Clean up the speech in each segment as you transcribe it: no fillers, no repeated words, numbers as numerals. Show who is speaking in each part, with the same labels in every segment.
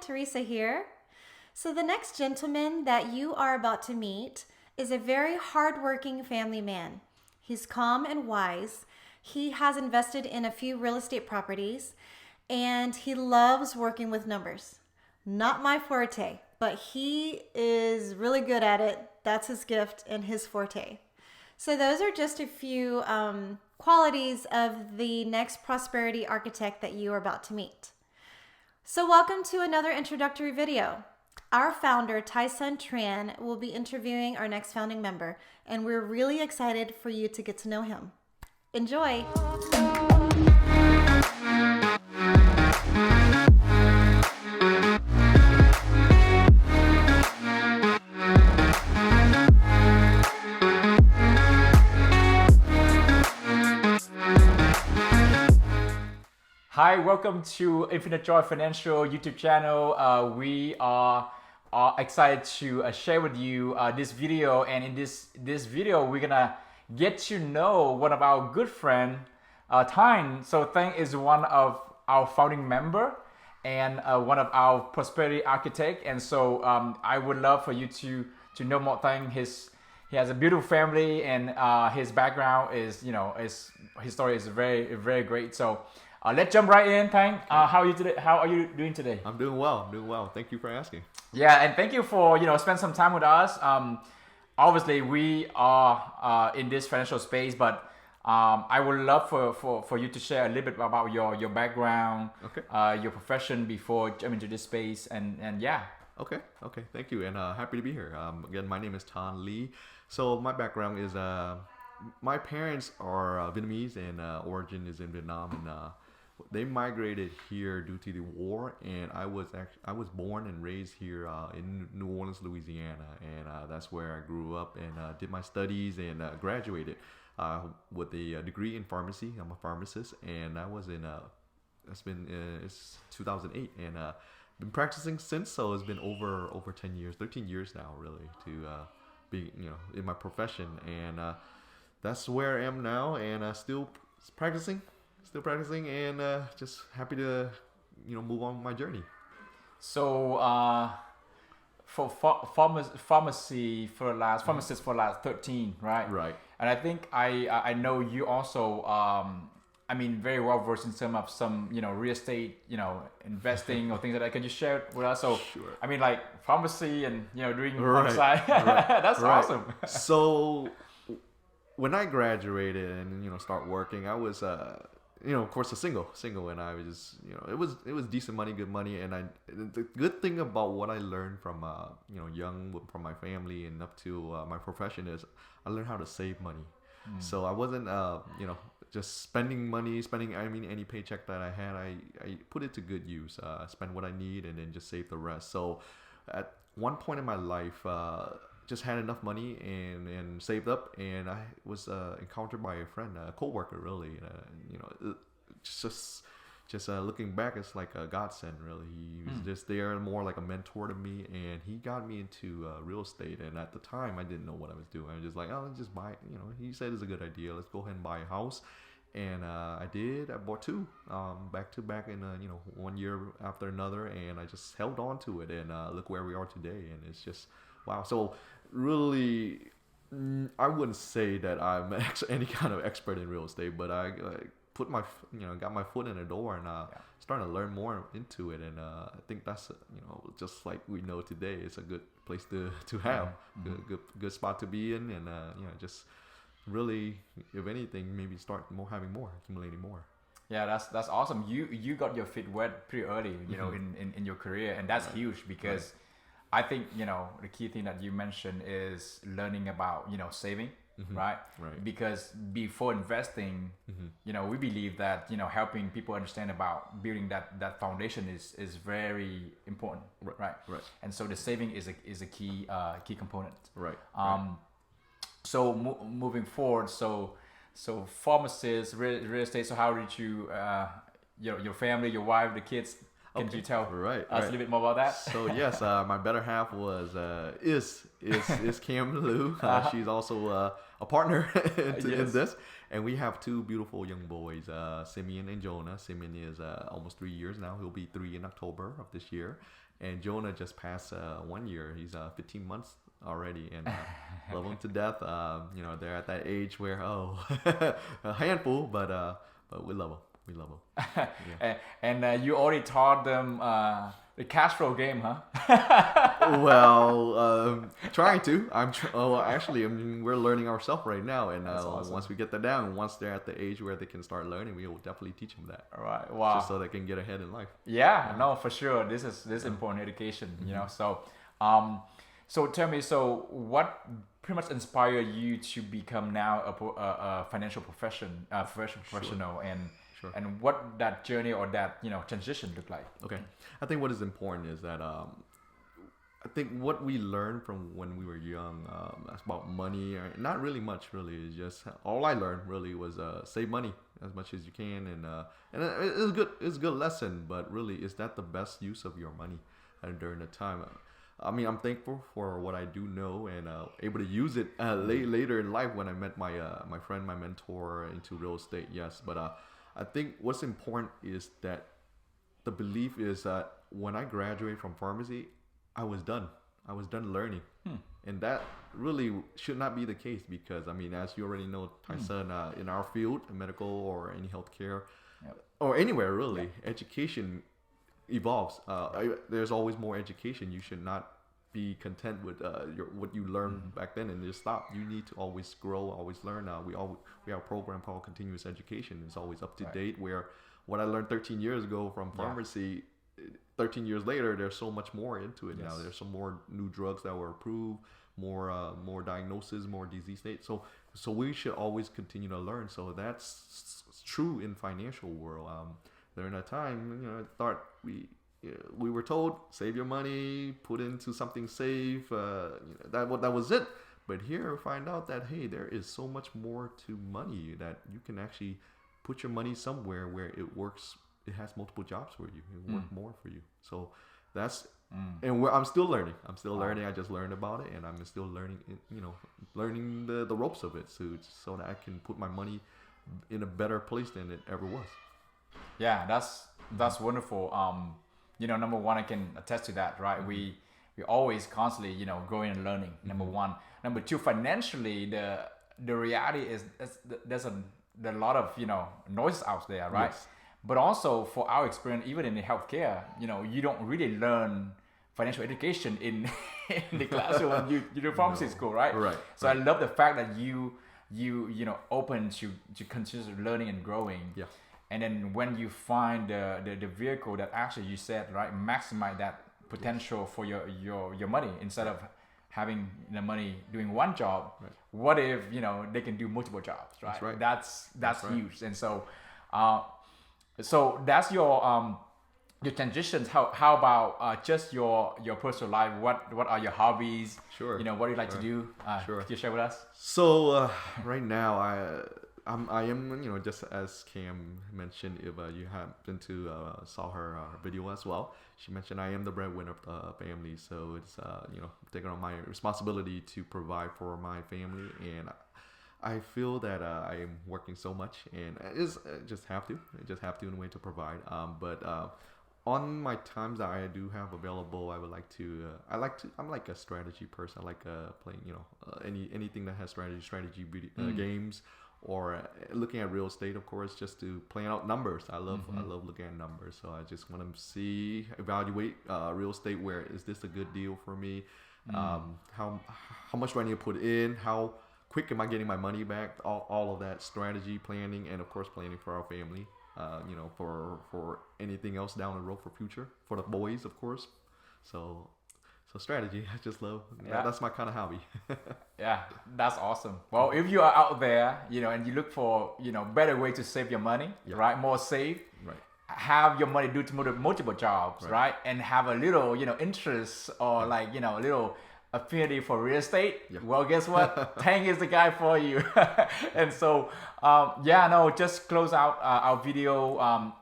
Speaker 1: Teresa here. So the next gentleman that you are about to meet is a very hardworking family man. He's calm and wise. He has invested in a few real estate properties, and he loves working with numbers. Not my forte, but he is really good at it. That's his gift and his forte. So those are just a few qualities of the next prosperity architect that you are about to meet. So welcome to another introductory video. Our founder, Tyson Tran, will be interviewing our next founding member, and we're really excited for you to get to know him. Enjoy!
Speaker 2: Hi, welcome to Infinite Joy Financial YouTube channel. We are excited to share with you this video, and in this video we're gonna get to know one of our good friend, Thanh. So Thanh is one of our founding member and one of our prosperity architect, and so I would love for you to know more Thanh. He has a beautiful family, and his background is, his story is very, very great. So let's jump right in, Thanh. How are you today? How are you doing today?
Speaker 3: I'm doing well. Thank you for asking.
Speaker 2: Yeah, and thank you for spend some time with us. Obviously, we are in this financial space, but I would love for you to share a little bit about your background,
Speaker 3: Okay.
Speaker 2: Your profession before jumping into this space, and yeah.
Speaker 3: Okay. Thank you, and happy to be here. Again, my name is Thanh Lee. So my background is my parents are Vietnamese, and origin is in Vietnam, and they migrated here due to the war, and I was born and raised here in New Orleans, Louisiana, and that's where I grew up and did my studies and graduated with a degree in pharmacy. I'm a pharmacist, and I was in it's 2008, and been practicing since. So it's been over 10 years, 13 years now, really, to be in my profession, and that's where I am now, and still practicing, and just happy to move on with my journey.
Speaker 2: So for pharmacist for the last 13, right?
Speaker 3: Right.
Speaker 2: And I think I know you also very well versed in some real estate investing or things like that. Can you share it with us? So
Speaker 3: Sure.
Speaker 2: Like pharmacy and doing
Speaker 3: Right.
Speaker 2: homicide.
Speaker 3: Right.
Speaker 2: That's
Speaker 3: Right.
Speaker 2: awesome.
Speaker 3: So when I graduated and start working, I was of course a single, and I was just it was decent money, good money, and the good thing about what I learned from young, from my family and up to my profession, is I learned how to save money. So I wasn't just spending money, any paycheck that I had, I put it to good use, spend what I need, and then just save the rest. So at one point in my life, just had enough money and saved up, and I was encountered by a friend, a co-worker, really. Just looking back, it's like a godsend, really. He was just there, more like a mentor to me, and he got me into real estate. And at the time, I didn't know what I was doing. I was just like, oh, let's just buy. He said it's a good idea. Let's go ahead and buy a house. And I did. I bought two, back to back, in 1 year after another, and I just held on to it. And look where we are today. And it's just wow. So really, I wouldn't say that I'm any kind of expert in real estate, but I put my got my foot in the door, and starting to learn more into it. And I think that's just like we know today, it's a good place to have, good spot to be in, and just really, if anything, maybe start accumulating more.
Speaker 2: Yeah, that's awesome. You got your feet wet pretty early, in your career, and that's huge, because I think the key thing that you mentioned is learning about saving, right? Because before investing, we believe that helping people understand about building that foundation is very important, right? And so the saving is a key component,
Speaker 3: Right.
Speaker 2: So moving forward, so pharmacists, real estate. So how did you your family, your wife, the kids? Can you tell us a little bit more about that?
Speaker 3: So yes, my better half is Kim Liu. She's also a partner in this, And we have two beautiful young boys, Simeon and Jonah. Simeon is almost 3 years now. He'll be 3 in October of this year. And Jonah just passed 1 year. He's 15 months already, and love them to death. They're at that age where a handful, but we love them. We love them. Yeah.
Speaker 2: And you already taught them the cash flow game, huh?
Speaker 3: Well, trying to. Actually, we're learning ourselves right now, and
Speaker 2: awesome.
Speaker 3: Once we get that down, once they're at the age where they can start learning, we will definitely teach them that.
Speaker 2: All right. Wow.
Speaker 3: Just so they can get ahead in life.
Speaker 2: Yeah. No, for sure. This is important education. You know. So, so tell me. So, what pretty much inspired you to become now a financial professional, and what that journey or that transition looked like?
Speaker 3: Okay, I think what is important is that I think what we learned from when we were young about money, not really much. Really, is just all I learned really was save money as much as you can, and it's good. It's a good lesson, but really, is that the best use of your money during the time? I mean, I'm thankful for what I do know and able to use it later in life when I met my friend, my mentor into real estate. Yes, but I think what's important is that the belief is that when I graduated from pharmacy, I was done. I was done learning. And that really should not be the case because, I mean, as you already know, Tyson, in our field, medical or any healthcare, or anywhere really, education evolves. There's always more education. You should not be content with what you learned back then and just stop. You need to always grow, always learn. We have a program called continuous education. It's always up to date. Where what I learned 13 years ago from pharmacy, 13 years later, there's so much more into it now. There's some more new drugs that were approved, more diagnosis, more disease states. So we should always continue to learn. So that's true in financial world. During that time, I thought we were told save your money, put into something safe. That was it. But here, find out that hey, there is so much more to money that you can actually put your money somewhere where it works. It has multiple jobs for you. It works more for you. So that's and I'm still learning. Learning. I just learned about it, and I'm still learning. Learning the ropes of it, so that I can put my money in a better place than it ever was.
Speaker 2: Yeah, that's wonderful. Number one, I can attest to that, right? We always constantly, growing and learning. Number one. Number two, financially, the reality is there's a lot of noise out there, right?
Speaker 3: Yes.
Speaker 2: But also for our experience, even in the healthcare, you don't really learn financial education in the classroom when you do pharmacy school, right?
Speaker 3: Right.
Speaker 2: So I love the fact that you open to continue learning and growing.
Speaker 3: Yeah.
Speaker 2: And then when you find the vehicle that actually you said, right, maximize that potential for your money instead of having the money doing one job.
Speaker 3: Right.
Speaker 2: What if they can do multiple jobs, right?
Speaker 3: That's right.
Speaker 2: That's huge. And so so that's your transitions. How about just your personal life? What are your hobbies?
Speaker 3: Sure.
Speaker 2: What do you like to do?
Speaker 3: Sure.
Speaker 2: Could you share with us?
Speaker 3: So right now I am, just as Cam mentioned, if you happen to saw her video as well, she mentioned I am the breadwinner of the family. So it's, taking on my responsibility to provide for my family. And I feel that I am working so much and I just have to in a way to provide. But on my times that I do have available, I would like to, I'm like a strategy person. I like playing, anything that has strategy games. Or looking at real estate, of course, just to plan out numbers. I love looking at numbers. So I just want to evaluate real estate. Where is this a good deal for me? How much do I need to put in? How quick am I getting my money back? All of that strategy planning, and of course planning for our family. For anything else down the road for future for the boys, of course. So strategy, I just love.
Speaker 2: Yeah.
Speaker 3: That's my kind of hobby.
Speaker 2: Yeah, that's awesome. Well, if you are out there, and you look for, better way to save your money, right? More safe,
Speaker 3: right?
Speaker 2: Have your money do multiple jobs, right? And have a little, interest or little affinity for real estate,
Speaker 3: Yeah.
Speaker 2: well, guess what? Thanh is the guy for you. And so, just close out our video.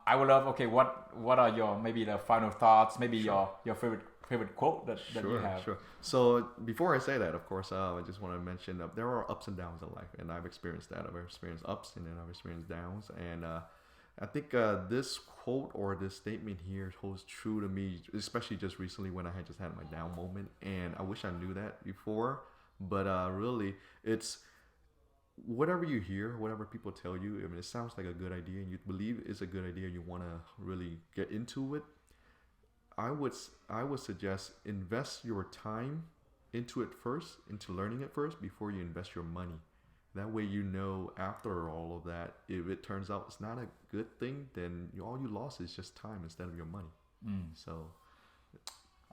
Speaker 2: I would love, okay, what are your, maybe the final thoughts, maybe your favorite quote that you have?
Speaker 3: Sure. So before I say that, of course, I just want to mention there are ups and downs in life, and I've experienced that. I've experienced ups and then I've experienced downs, and I think this quote or this statement here holds true to me, especially just recently when I had just had my down moment, and I wish I knew that before. But really, it's whatever you hear, whatever people tell you. I mean, it sounds like a good idea, and you believe it's a good idea. You want to really get into it. I would suggest invest your time into it first, into learning it first, before you invest your money. That way, you know, after all of that, if it turns out it's not a good thing, then all you lost is just time instead of your money. So,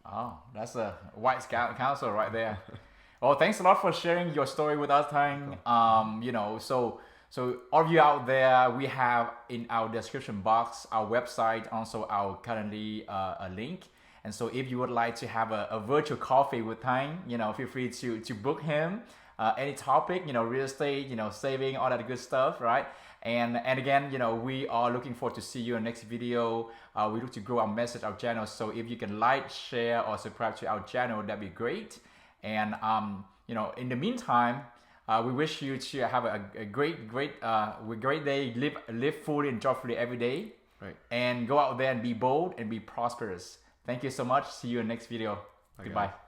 Speaker 2: oh, that's a wise counsel right there. Well, thanks a lot for sharing your story with us, Thanh. So all of you out there, we have in our description box our website, also our currently a link. And so if you would like to have a virtual coffee with Thanh, feel free to book him. Any topic, real estate, saving, all that good stuff, right? And again, we are looking forward to see you in the next video. We look to grow our message, our channel. So if you can like, share, or subscribe to our channel, that'd be great. And in the meantime, we wish you to have a great day. Live fully and joyfully every day.
Speaker 3: Right.
Speaker 2: And go out there and be bold and be prosperous. Thank you so much. See you in the next video.
Speaker 3: Bye,
Speaker 2: Goodbye.
Speaker 3: guys.